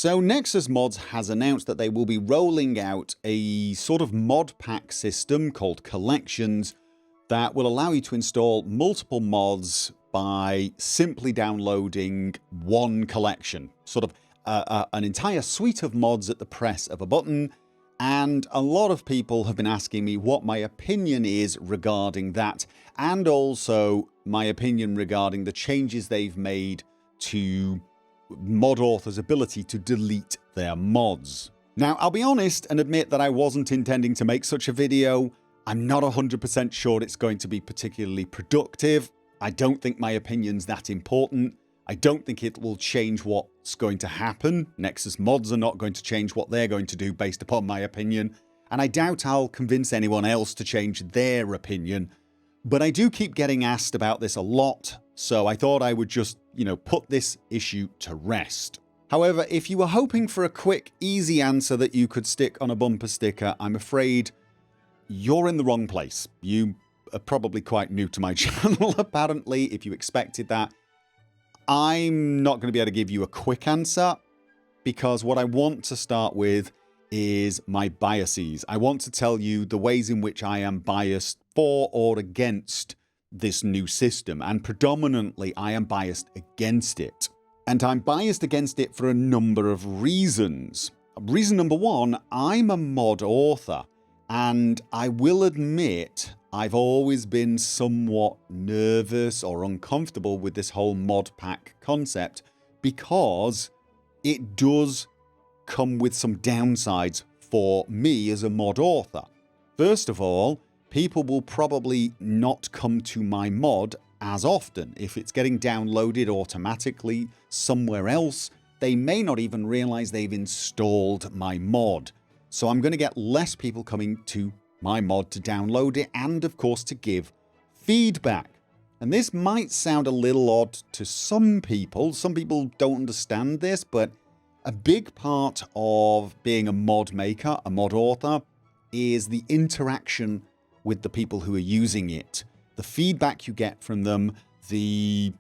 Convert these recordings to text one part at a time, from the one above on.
So Nexus Mods has announced that they will be rolling out a sort of mod pack system called Collections that will allow you to install multiple mods by simply downloading one collection. Sort of an entire suite of mods at the press of a button. And a lot of people have been asking me what my opinion is regarding that, and also my opinion regarding the changes they've made to mod authors' ability to delete their mods. Now, I'll be honest and admit that I wasn't intending to make such a video. I'm not 100% sure it's going to be particularly productive. I don't think my opinion's that important. I don't think it will change what's going to happen. Nexus Mods are not going to change what they're going to do based upon my opinion. And I doubt I'll convince anyone else to change their opinion. But I do keep getting asked about this a lot, so I thought I would just, put this issue to rest. However, if you were hoping for a quick, easy answer that you could stick on a bumper sticker, I'm afraid you're in the wrong place. You are probably quite new to my channel, apparently, if you expected that. I'm not going to be able to give you a quick answer, because what I want to start with is my biases. I want to tell you the ways in which I am biased for or against this new system, and predominantly I am biased against it. And I'm biased against it for a number of reasons. Reason number one, I'm a mod author, and I will admit I've always been somewhat nervous or uncomfortable with this whole mod pack concept, because it does come with some downsides for me as a mod author. First of all, people will probably not come to my mod as often. If it's getting downloaded automatically somewhere else, they may not even realize they've installed my mod. So I'm going to get less people coming to my mod to download it, and of course to give feedback. And this might sound a little odd to some people. Some people don't understand this, but a big part of being a mod maker, a mod author, is the interaction with the people who are using it. The feedback you get from them, the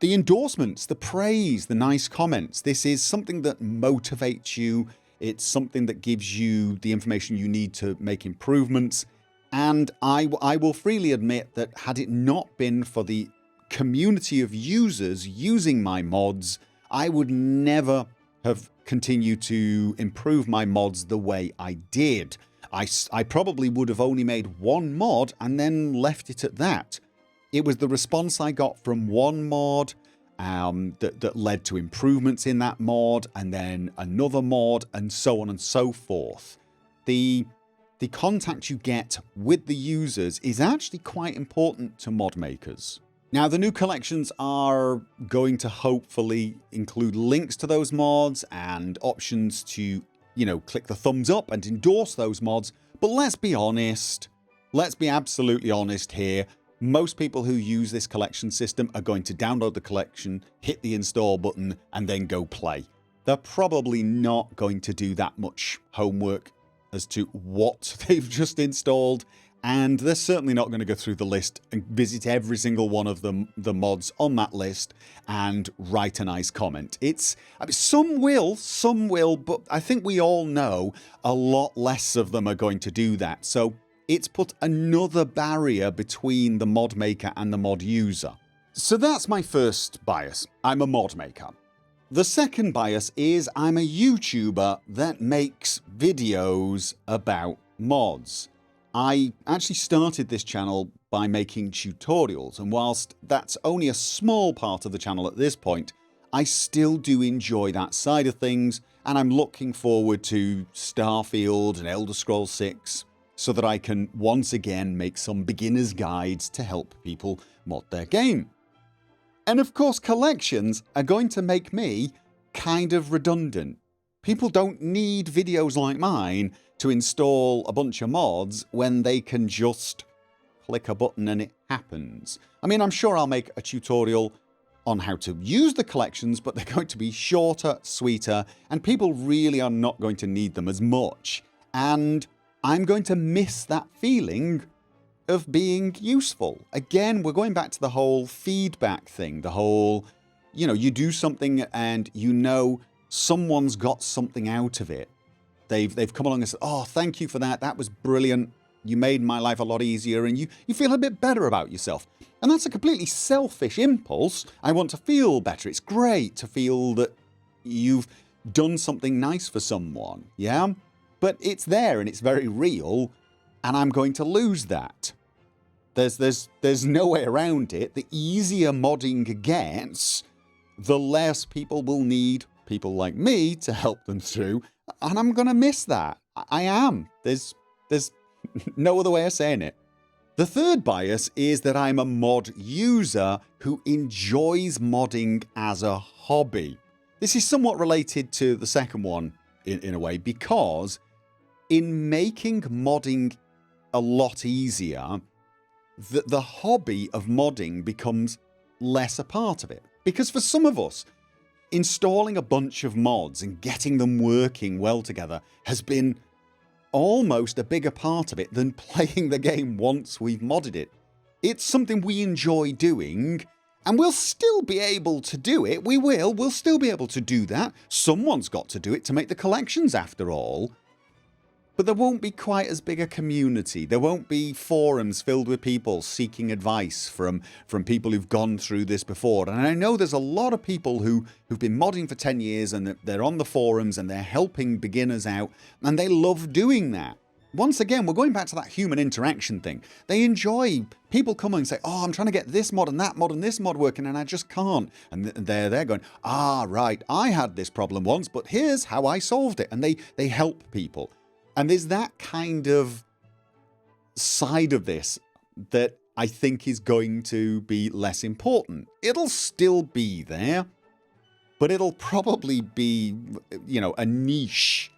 endorsements, the praise, the nice comments. This is something that motivates you. It's something that gives you the information you need to make improvements. And I will freely admit that had it not been for the community of users using my mods, I would never have continued to improve my mods the way I did. I probably would have only made one mod and then left it at that. It was the response I got from one mod that led to improvements in that mod, and then another mod, and so on and so forth. The contact you get with the users is actually quite important to mod makers. Now, the new collections are going to hopefully include links to those mods and options to, click the thumbs up and endorse those mods. But let's be honest. Let's be absolutely honest here. Most people who use this collection system are going to download the collection, hit the install button, and then go play. They're probably not going to do that much homework as to what they've just installed, and they're certainly not going to go through the list and visit every single one of the mods on that list and write a nice comment. Some will, but I think we all know a lot less of them are going to do that. So it's put another barrier between the mod maker and the mod user. So that's my first bias. I'm a mod maker. The second bias is I'm a YouTuber that makes videos about mods. I actually started this channel by making tutorials, and whilst that's only a small part of the channel at this point, I still do enjoy that side of things, and I'm looking forward to Starfield and Elder Scrolls 6 so that I can once again make some beginner's guides to help people mod their game. And of course, collections are going to make me kind of redundant. People don't need videos like mine to install a bunch of mods when they can just click a button and it happens. I mean, I'm sure I'll make a tutorial on how to use the collections, but they're going to be shorter, sweeter, and people really are not going to need them as much. And I'm going to miss that feeling of being useful. Again, we're going back to the whole feedback thing, the whole, you do something and someone's got something out of it. They've come along and said, oh, thank you for that. That was brilliant. You made my life a lot easier, and you feel a bit better about yourself. And that's a completely selfish impulse. I want to feel better. It's great to feel that you've done something nice for someone, yeah? But it's there and it's very real, and I'm going to lose that. There's no way around it. The easier modding gets, the less people will need people like me to help them through, and I'm going to miss that. I am. There's no other way of saying it. The third bias is that I'm a mod user who enjoys modding as a hobby. This is somewhat related to the second one in a way, because in making modding a lot easier, the hobby of modding becomes less a part of it. Because for some of us, installing a bunch of mods and getting them working well together has been almost a bigger part of it than playing the game once we've modded it. It's something we enjoy doing, and we'll still be able to do it. We'll still be able to do that. Someone's got to do it to make the collections after all. But there won't be quite as big a community. There won't be forums filled with people seeking advice from people who've gone through this before. And I know there's a lot of people who've been modding for 10 years and they're on the forums and they're helping beginners out, and they love doing that. Once again, we're going back to that human interaction thing. They enjoy people coming and say, oh, I'm trying to get this mod and that mod and this mod working and I just can't. And they're going, ah, right, I had this problem once, but here's how I solved it. And they help people. And there's that kind of side of this that I think is going to be less important. It'll still be there, but it'll probably be, you know, a niche,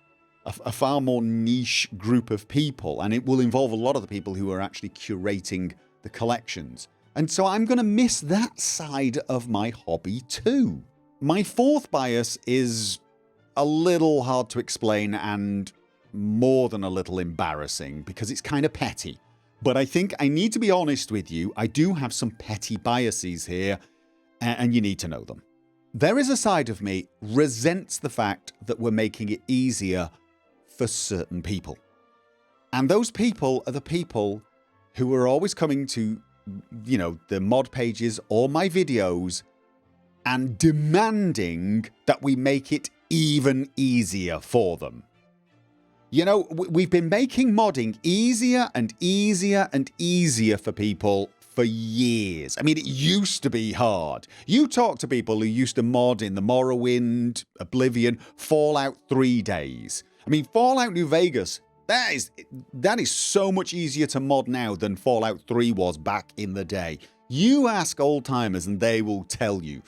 a far more niche group of people, and it will involve a lot of the people who are actually curating the collections. And so I'm going to miss that side of my hobby too. My fourth bias is a little hard to explain and more than a little embarrassing because it's kind of petty. But I think I need to be honest with you. I do have some petty biases here, and you need to know them. There is a side of me resents the fact that we're making it easier for certain people. And those people are the people who are always coming to, you know, the mod pages or my videos and demanding that we make it even easier for them. You know, we've been making modding easier and easier and easier for people for years. I mean, it used to be hard. You talk to people who used to mod in the Morrowind, Oblivion, Fallout 3 days. I mean, Fallout New Vegas, that is so much easier to mod now than Fallout 3 was back in the day. You ask old timers and they will tell you.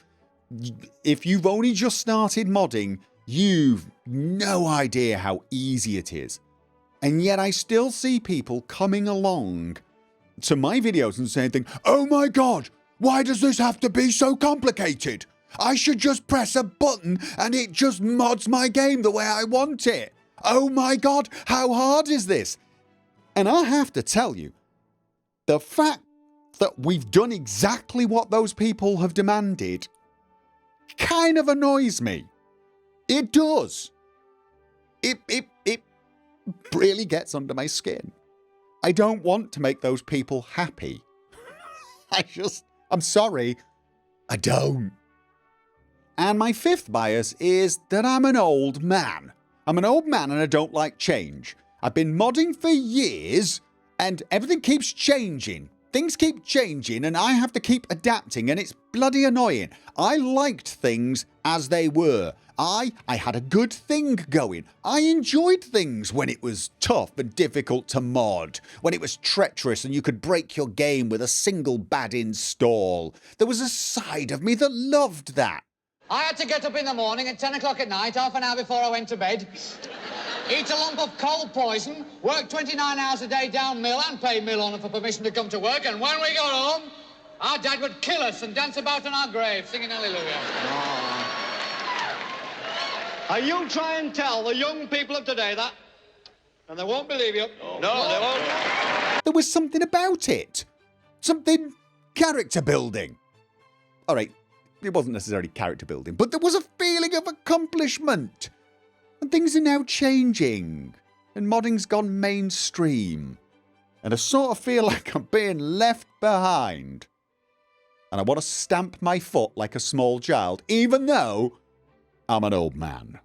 If you've only just started modding, you've no idea how easy it is. And yet I still see people coming along to my videos and saying, oh my god, why does this have to be so complicated? I should just press a button and it just mods my game the way I want it. Oh my god, how hard is this? And I have to tell you, the fact that we've done exactly what those people have demanded kind of annoys me. It does. It really gets under my skin. I don't want to make those people happy. I'm sorry, I don't. And my fifth bias is that I'm an old man. I'm an old man and I don't like change. I've been modding for years and everything keeps changing. Things keep changing and I have to keep adapting and it's bloody annoying. I liked things as they were. I had a good thing going. I enjoyed things when it was tough and difficult to mod, when it was treacherous and you could break your game with a single bad install. There was a side of me that loved that. I had to get up in the morning at 10 o'clock at night, half an hour before I went to bed, eat a lump of cold poison, work 29 hours a day down mill and pay mill owner for permission to come to work, and when we got home, our dad would kill us and dance about on our grave, singing hallelujah. Oh. You try and tell the young people of today that, and they won't believe you. Oh. No, they won't. There was something about it. Something character building. All right, it wasn't necessarily character building, but there was a feeling of accomplishment. And things are now changing. And modding's gone mainstream. And I sort of feel like I'm being left behind. And I want to stamp my foot like a small child, even though I'm an old man.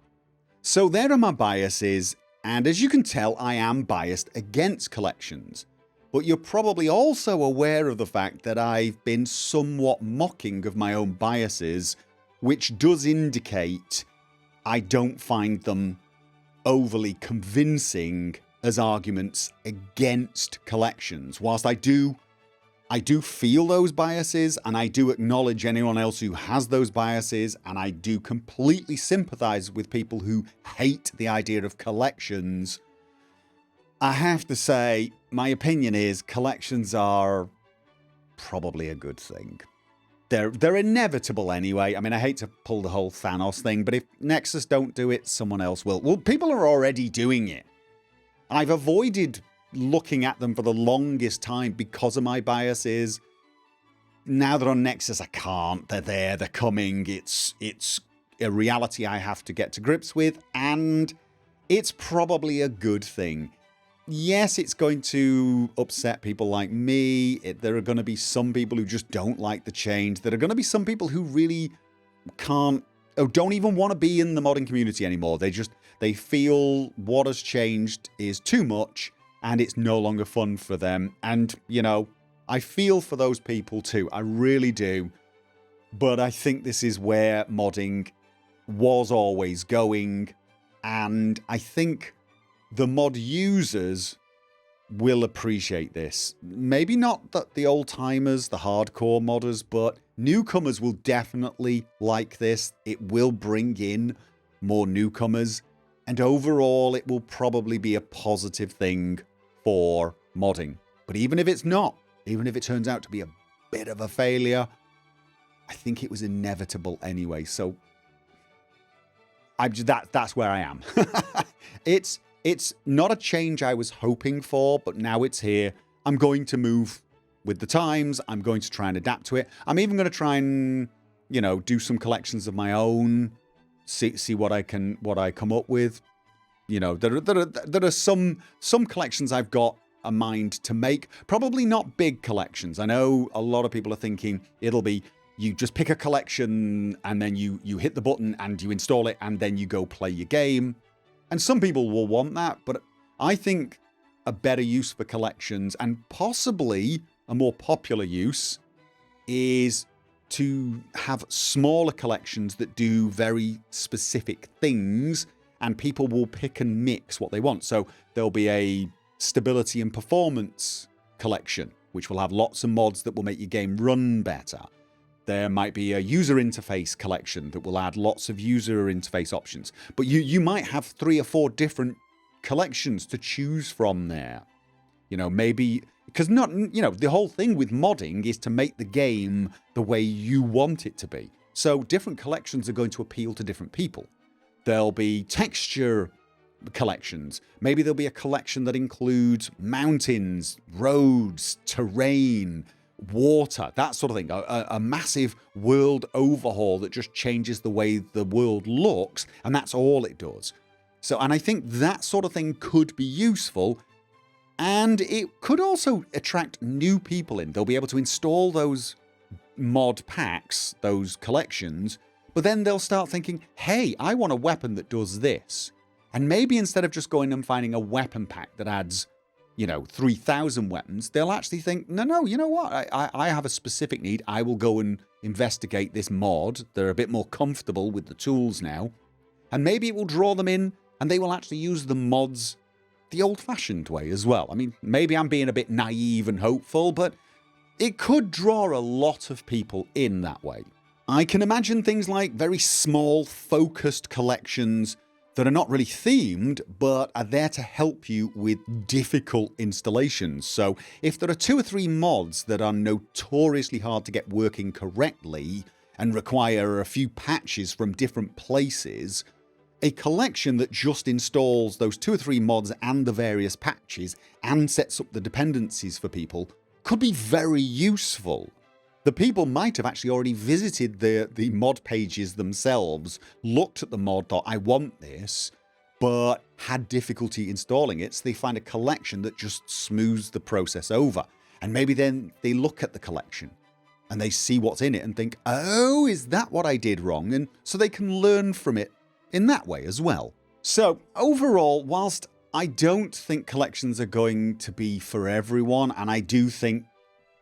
So there are my biases, and as you can tell, I am biased against collections. But you're probably also aware of the fact that I've been somewhat mocking of my own biases, which does indicate I don't find them overly convincing as arguments against collections. Whilst I do feel those biases, and I do acknowledge anyone else who has those biases, and I do completely sympathise with people who hate the idea of collections. I have to say, my opinion is collections are probably a good thing. They're inevitable anyway. I mean, I hate to pull the whole Thanos thing, but if Nexus don't do it, someone else will. Well, people are already doing it. I've avoided looking at them for the longest time because of my biases. Now they're on Nexus, I can't. They're there, they're coming. It's a reality I have to get to grips with, and it's probably a good thing. Yes, it's going to upset people like me. There are going to be some people who just don't like the change. There are going to be some people who really can't, or don't even want to be in the modding community anymore. They feel what has changed is too much and it's no longer fun for them. And, you know, I feel for those people too. I really do. But I think this is where modding was always going. And I think the mod users will appreciate this. Maybe not the old-timers, the hardcore modders, but newcomers will definitely like this. It will bring in more newcomers, and overall it will probably be a positive thing for modding. But even if it's not, even if it turns out to be a bit of a failure, I think it was inevitable anyway. So that's where I am. It's not a change I was hoping for, but now it's here. I'm going to move with the times. I'm going to try and adapt to it. I'm even going to try and, you know, do some collections of my own. See what I come up with. You know, there are some collections I've got a mind to make. Probably not big collections. I know a lot of people are thinking it'll be you just pick a collection and then you hit the button and you install it and then you go play your game. And some people will want that, but I think a better use for collections, and possibly a more popular use, is to have smaller collections that do very specific things, and people will pick and mix what they want. So there'll be a stability and performance collection, which will have lots of mods that will make your game run better. There might be a user interface collection that will add lots of user interface options. But you might have 3 or 4 different collections to choose from there. You know, maybe, because the whole thing with modding is to make the game the way you want it to be. So different collections are going to appeal to different people. There'll be texture collections. Maybe there'll be a collection that includes mountains, roads, terrain, water, that sort of thing. A massive world overhaul that just changes the way the world looks, and that's all it does. And I think that sort of thing could be useful, and it could also attract new people in. They'll be able to install those mod packs, those collections, but then they'll start thinking, hey, I want a weapon that does this. And maybe instead of just going and finding a weapon pack that adds 3,000 weapons, they'll actually think, no, you know what? I have a specific need. I will go and investigate this mod. They're a bit more comfortable with the tools now. And maybe it will draw them in, and they will actually use the mods the old-fashioned way as well. I mean, maybe I'm being a bit naive and hopeful, but it could draw a lot of people in that way. I can imagine things like very small, focused collections that are not really themed, but are there to help you with difficult installations. So if there are 2 or 3 mods that are notoriously hard to get working correctly and require a few patches from different places, a collection that just installs those 2 or 3 mods and the various patches and sets up the dependencies for people could be very useful. The people might have actually already visited the mod pages themselves, looked at the mod, thought, I want this, but had difficulty installing it, so they find a collection that just smooths the process over. And maybe then they look at the collection and they see what's in it and think, oh, is that what I did wrong? And so they can learn from it in that way as well. So overall, whilst I don't think collections are going to be for everyone, and I do think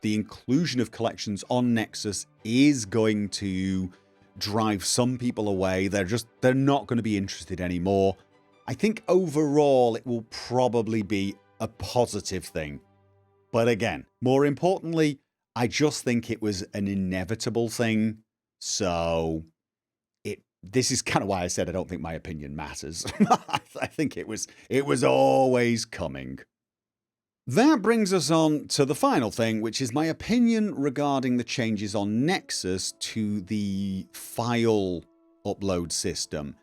the inclusion of collections on Nexus is going to drive some people away. They're not going to be interested anymore. I think overall it will probably be a positive thing. But again, more importantly, I just think it was an inevitable thing. So this is kind of why I said I don't think my opinion matters. I think it was always coming. That brings us on to the final thing, which is my opinion regarding the changes on Nexus to the file upload system.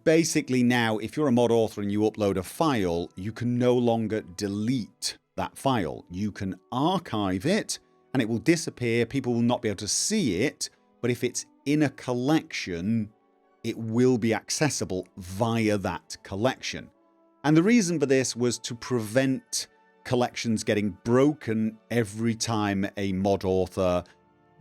Basically now, if you're a mod author and you upload a file, you can no longer delete that file. You can archive it and it will disappear. People will not be able to see it, but if it's in a collection, it will be accessible via that collection. And the reason for this was to prevent collections getting broken every time a mod author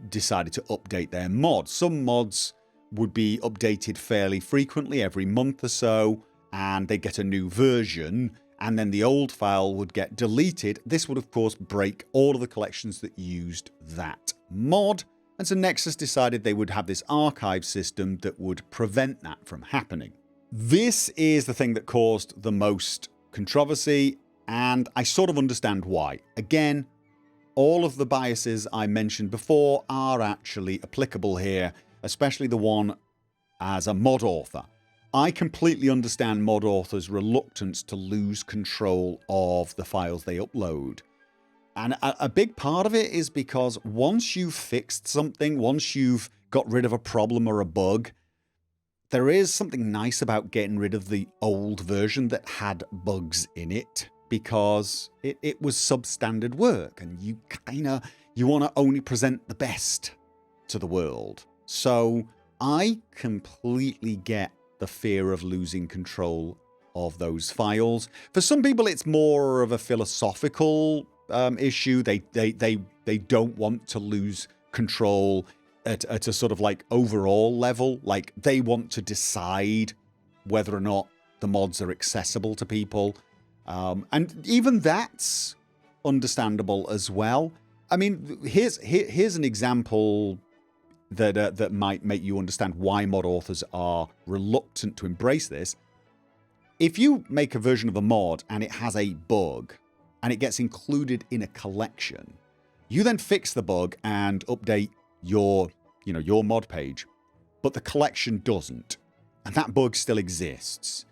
decided to update their mod. Some mods would be updated fairly frequently, every month or so, and they get a new version, and then the old file would get deleted. This would of course break all of the collections that used that mod, and so Nexus decided they would have this archive system that would prevent that from happening. This is the thing that caused the most controversy, and I sort of understand why. Again, all of the biases I mentioned before are actually applicable here, especially the one as a mod author. I completely understand mod authors' reluctance to lose control of the files they upload. And a big part of it is because once you've fixed something, once you've got rid of a problem or a bug, there is something nice about getting rid of the old version that had bugs in it, because it was substandard work and you want to only present the best to the world. So I completely get the fear of losing control of those files. For some people, it's more of a philosophical issue. They don't want to lose control at a sort of like overall level. Like they want to decide whether or not the mods are accessible to people. And even that's understandable as well. I mean, here's an example that might make you understand why mod authors are reluctant to embrace this. If you make a version of a mod and it has a bug and it gets included in a collection, you then fix the bug and update your mod page, but the collection doesn't, and that bug still exists.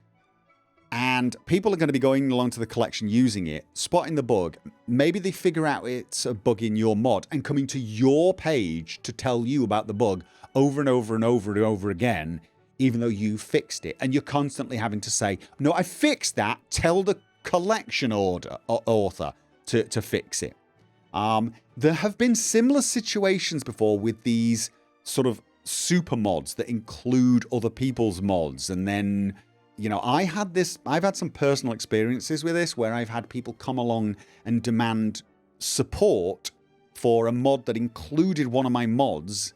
And people are going to be going along to the collection using it, spotting the bug. Maybe they figure out it's a bug in your mod and coming to your page to tell you about the bug over and over and over and over again, even though you fixed it. And you're constantly having to say, no, I fixed that. Tell the collection author to fix it. There have been similar situations before with these sort of super mods that include other people's mods, and then I've had some personal experiences with this where I've had people come along and demand support for a mod that included one of my mods,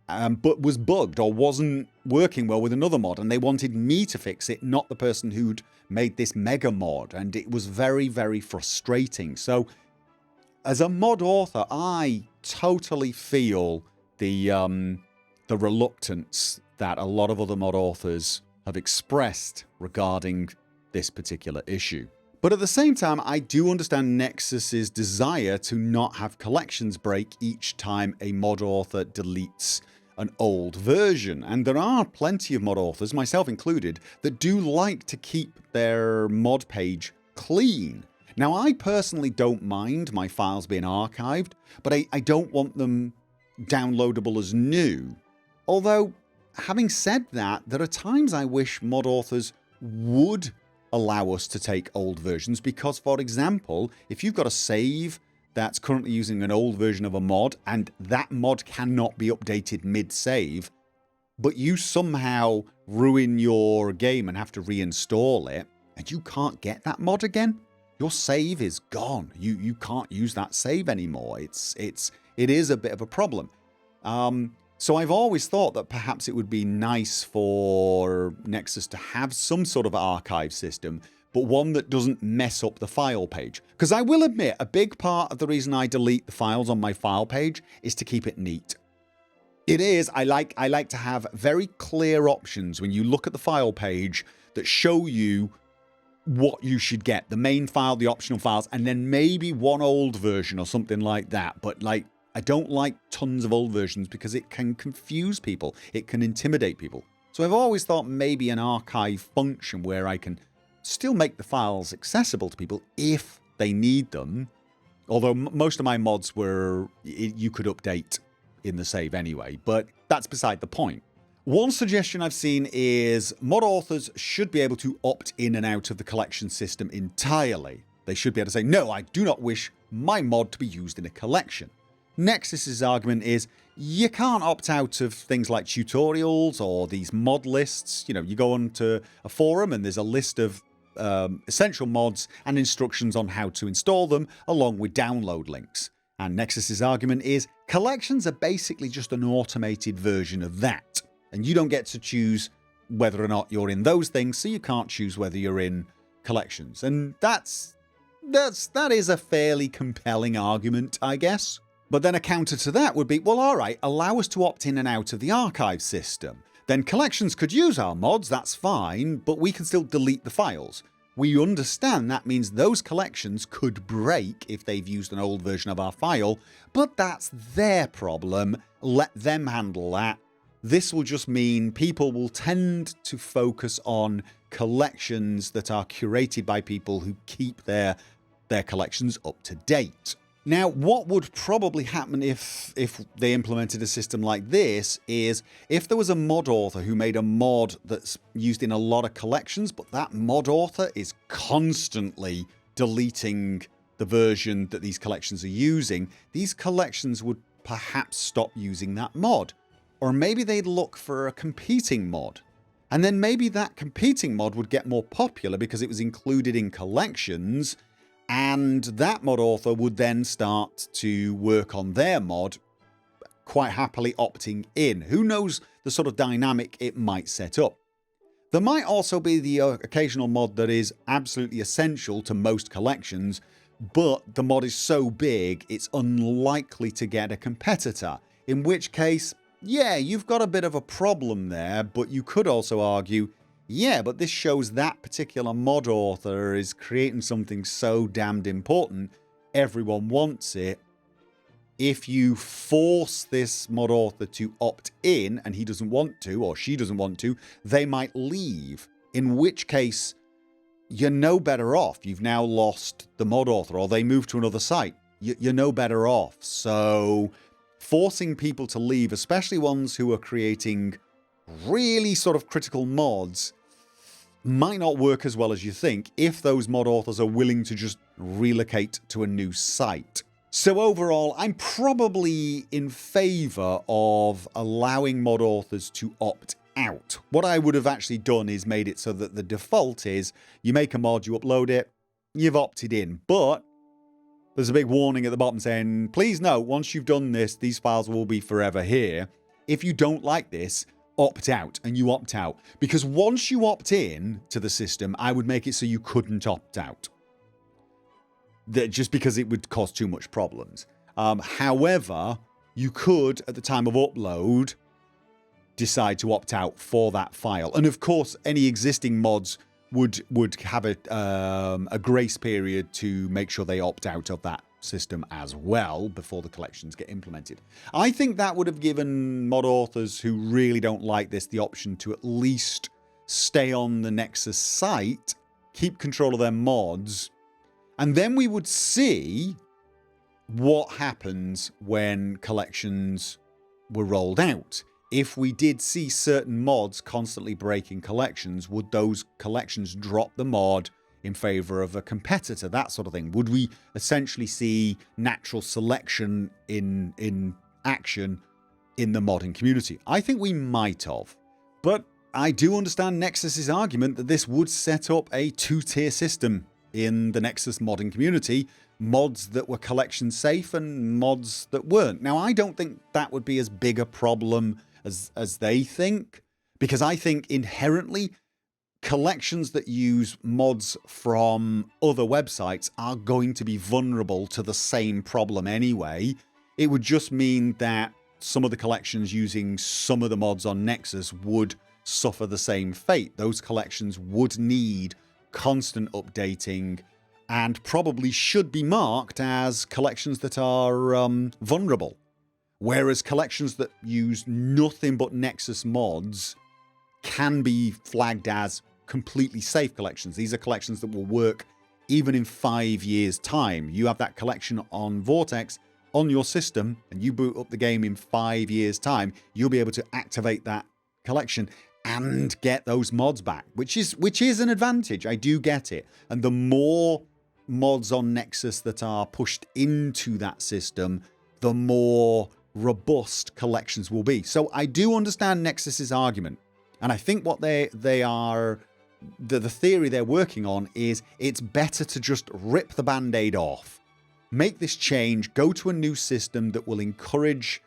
but was bugged or wasn't working well with another mod, and they wanted me to fix it, not the person who'd made this mega mod, and it was very, very frustrating. So as a mod author, I totally feel the reluctance that a lot of other mod authors have expressed regarding this particular issue. But at the same time, I do understand Nexus's desire to not have collections break each time a mod author deletes an old version. And there are plenty of mod authors, myself included, that do like to keep their mod page clean. Now, I personally don't mind my files being archived, but I don't want them downloadable as new. Although, having said that, there are times I wish mod authors would allow us to take old versions, because, for example, if you've got a save that's currently using an old version of a mod, and that mod cannot be updated mid-save, but you somehow ruin your game and have to reinstall it, and you can't get that mod again, your save is gone. You can't use that save anymore. It is a bit of a problem. So I've always thought that perhaps it would be nice for Nexus to have some sort of archive system, but one that doesn't mess up the file page. Because I will admit, a big part of the reason I delete the files on my file page is to keep it neat. It is, I like to have very clear options when you look at the file page that show you what you should get. The main file, the optional files, and then maybe one old version or something like that. But like, I don't like tons of old versions because it can confuse people. It can intimidate people. So I've always thought maybe an archive function where I can still make the files accessible to people if they need them. Although most of my mods were, you could update in the save anyway, but that's beside the point. One suggestion I've seen is mod authors should be able to opt in and out of the collection system entirely. They should be able to say, no, I do not wish my mod to be used in a collection. Nexus's argument is you can't opt out of things like tutorials or these mod lists. You know, you go onto a forum and there's a list of essential mods and instructions on how to install them, along with download links. And Nexus's argument is collections are basically just an automated version of that. And you don't get to choose whether or not you're in those things, so you can't choose whether you're in collections. And that is a fairly compelling argument, I guess. But then a counter to that would be, well, all right, allow us to opt in and out of the archive system. Then collections could use our mods, that's fine, but we can still delete the files. We understand that means those collections could break if they've used an old version of our file, but that's their problem. Let them handle that. This will just mean people will tend to focus on collections that are curated by people who keep their collections up to date. Now, what would probably happen if they implemented a system like this is if there was a mod author who made a mod that's used in a lot of collections, but that mod author is constantly deleting the version that these collections are using, these collections would perhaps stop using that mod. Or maybe they'd look for a competing mod. And then maybe that competing mod would get more popular because it was included in collections, and that mod author would then start to work on their mod, quite happily opting in. Who knows the sort of dynamic it might set up. There might also be the occasional mod that is absolutely essential to most collections, but the mod is so big it's unlikely to get a competitor. In which case, yeah, you've got a bit of a problem there, but you could also argue, yeah, but this shows that particular mod author is creating something so damned important, everyone wants it. If you force this mod author to opt in and he doesn't want to, or she doesn't want to, they might leave. In which case, you're no better off. You've now lost the mod author, or they move to another site. You're no better off. So forcing people to leave, especially ones who are creating really sort of critical mods, might not work as well as you think if those mod authors are willing to just relocate to a new site. So overall, I'm probably in favour of allowing mod authors to opt out. What I would have actually done is made it so that the default is you make a mod, you upload it, you've opted in. But there's a big warning at the bottom saying, please note, once you've done this, these files will be forever here. If you don't like this, opt out, and you opt out. Because once you opt in to the system, I would make it so you couldn't opt out. Just because it would cause too much problems. However, you could, at the time of upload, decide to opt out for that file. And of course, any existing mods would have a grace period to make sure they opt out of that system as well before the collections get implemented. I think that would have given mod authors who really don't like this the option to at least stay on the Nexus site, keep control of their mods, and then we would see what happens when collections were rolled out. If we did see certain mods constantly breaking collections, would those collections drop the mod in favor of a competitor, that sort of thing? Would we essentially see natural selection in action in the modding community? I think we might have. But I do understand Nexus's argument that this would set up a two-tier system in the Nexus modding community. Mods that were collection safe and mods that weren't. Now, I don't think that would be as big a problem as they think, because I think inherently collections that use mods from other websites are going to be vulnerable to the same problem anyway. It would just mean that some of the collections using some of the mods on Nexus would suffer the same fate. Those collections would need constant updating and probably should be marked as collections that are vulnerable. Whereas collections that use nothing but Nexus mods can be flagged as completely safe collections. These are collections that will work even in 5 years' time. You have that collection on Vortex on your system and you boot up the game in 5 years' time, you'll be able to activate that collection and get those mods back, which is an advantage. I do get it. And the more mods on Nexus that are pushed into that system, the more robust collections will be. So I do understand Nexus's argument. And I think what they are, the theory they're working on is it's better to just rip the band-aid off, make this change, go to a new system that will encourage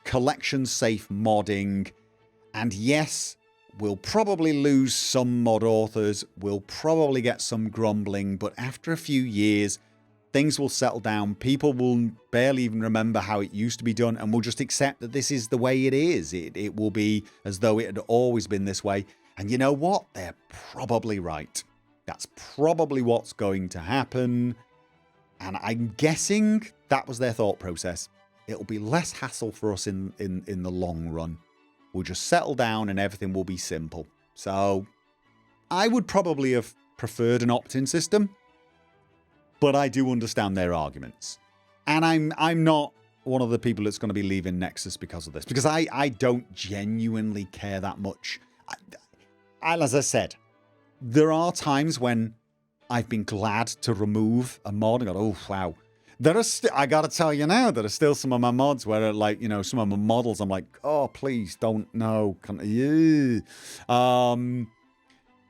collection-safe modding. And yes, we'll probably lose some mod authors, we'll probably get some grumbling, but after a few years, things will settle down. People will barely even remember how it used to be done, and we'll just accept that this is the way it is. It will be as though it had always been this way. And you know what? They're probably right. That's probably what's going to happen. And I'm guessing that was their thought process. It'll be less hassle for us in the long run. We'll just settle down and everything will be simple. So I would probably have preferred an opt-in system, but I do understand their arguments. And I'm not one of the people that's going to be leaving Nexus because of this, because I don't genuinely care that much. As I said, there are times when I've been glad to remove a mod and go, oh wow. I gotta tell you now, there are still some of my mods where, like, you know, some of my models, I'm like, oh, please don't, no.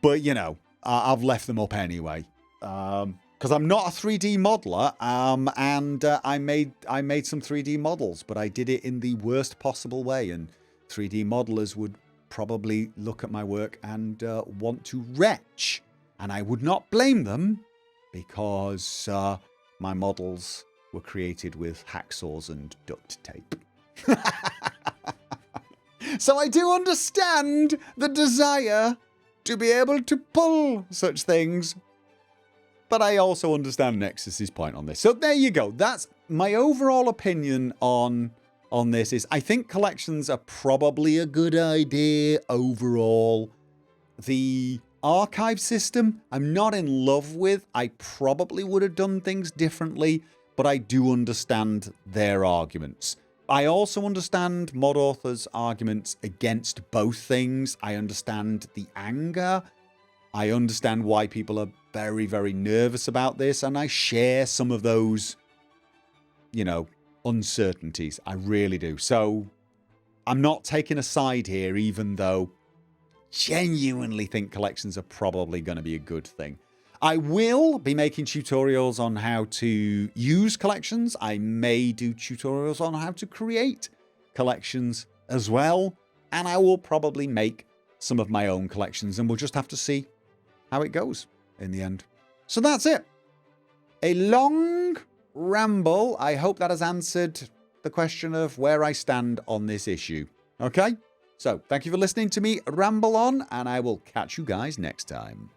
But, you know, I've left them up anyway. Because I'm not a 3D modeler, and I made some 3D models, but I did it in the worst possible way, and 3D modelers would probably look at my work and want to retch. And I would not blame them, because my models were created with hacksaws and duct tape. So I do understand the desire to be able to pull such things, but I also understand Nexus's point on this. So there you go. That's my overall opinion on this. Is I think collections are probably a good idea overall. The archive system, I'm not in love with. I probably would have done things differently, but I do understand their arguments. I also understand mod authors' arguments against both things. I understand the anger. I understand why people are very, very nervous about this, and I share some of those, you know, uncertainties. I really do. So I'm not taking a side here, even though genuinely think collections are probably going to be a good thing. I will be making tutorials on how to use collections. I may do tutorials on how to create collections as well. And I will probably make some of my own collections, and we'll just have to see how it goes in the end. So that's it. A long ramble. I hope that has answered the question of where I stand on this issue. Okay? So, thank you for listening to me ramble on, and I will catch you guys next time.